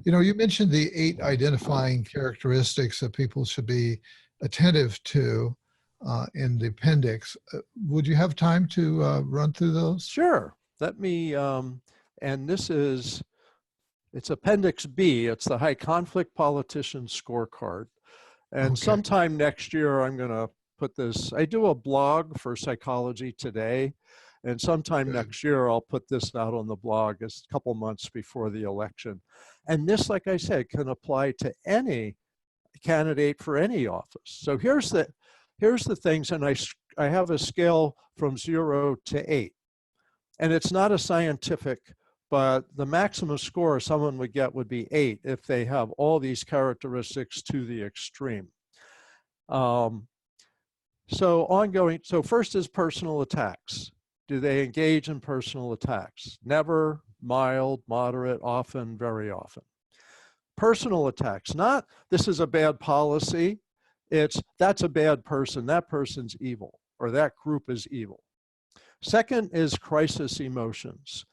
You know, you mentioned the 8 identifying characteristics that people should be attentive to in the appendix. Would you have time to run through those? Sure. Let me, and this is, it's Appendix B. It's the High Conflict Politician Scorecard. And Okay. sometime next year, I'm going to put this, I do a blog for Psychology Today. And sometime Good. next year, I'll put this out on the blog. It's a couple months before the election. And this, like I said, can apply to any candidate for any office. So here's the things, and I have a scale from 0 to 8. And it's not a scientific, but the maximum score someone would get would be 8 if they have all these characteristics to the extreme. So first is personal attacks. Do they engage in personal attacks? Never, mild, moderate, often, very often. Personal attacks, not this is a bad policy, it's that's a bad person, that person's evil, or that group is evil. Second is crisis emotions,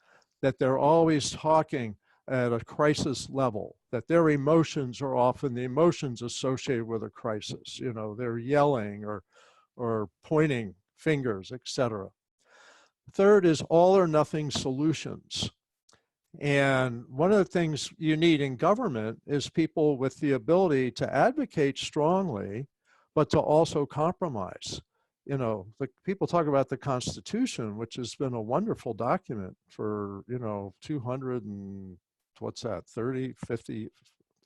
that they're always talking at a crisis level, that their emotions are often the emotions associated with a crisis. You know, they're yelling or pointing fingers, etc. Third is all or nothing solutions. And one of the things you need in government is people with the ability to advocate strongly, but to also compromise. You know, people talk about the Constitution, which has been a wonderful document for, 200 and what's that, 30, 50,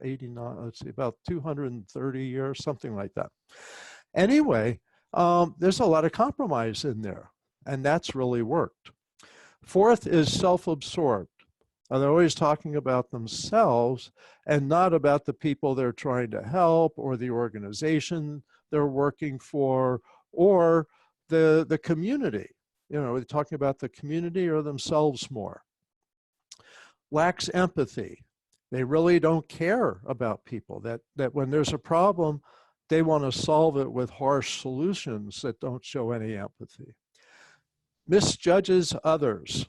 89, let's see, about 230 years, something like that. Anyway, there's a lot of compromise in there, and that's really worked. Fourth is self-absorbed. They're always talking about themselves and not about the people they're trying to help or the organization they're working for or the community. You know, they're talking about the community or themselves more. Lacks empathy. They really don't care about people, that when there's a problem, they want to solve it with harsh solutions that don't show any empathy. Misjudges others.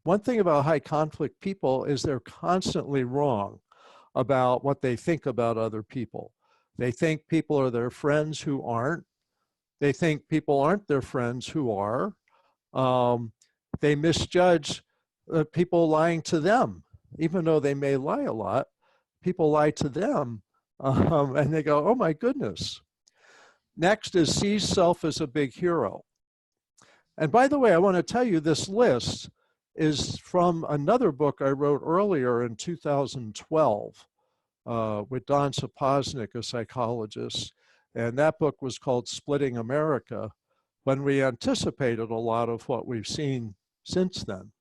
One thing about high conflict people is they're constantly wrong about what they think about other people. They think people are their friends who aren't. They think people aren't their friends who are. They misjudge people lying to them. Even though they may lie a lot, people lie to them and they go, oh my goodness. Next is sees self as a big hero. And by the way, I want to tell you this list is from another book I wrote earlier in 2012 with Don Saposnik, a psychologist. And that book was called Splitting America, when we anticipated a lot of what we've seen since then.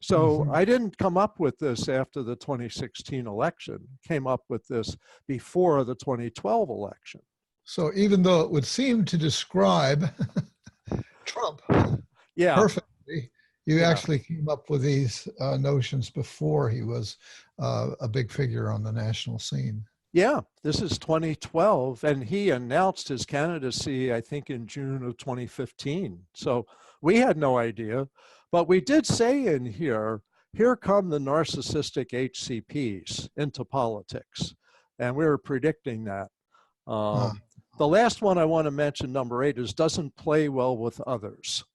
So I didn't come up with this after the 2016 election, came up with this before the 2012 election. So even though it would seem to describe Trump perfectly, you actually came up with these notions before he was a big figure on the national scene. Yeah, this is 2012, and he announced his candidacy, I think, in June of 2015. So we had no idea, but we did say in here come the narcissistic HCPs into politics, and we were predicting that. The last one I want to mention, number 8, is doesn't play well with others.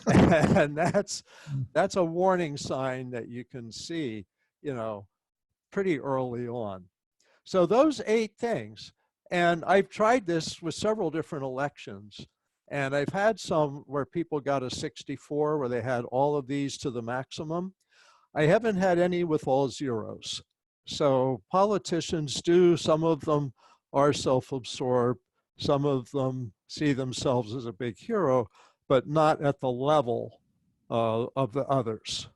And that's a warning sign that you can see, pretty early on. So those 8 things, and I've tried this with several different elections, and I've had some where people got a 64, where they had all of these to the maximum. I haven't had any with all zeros. So politicians do, some of them are self-absorbed, some of them see themselves as a big hero, but not at the level of the others.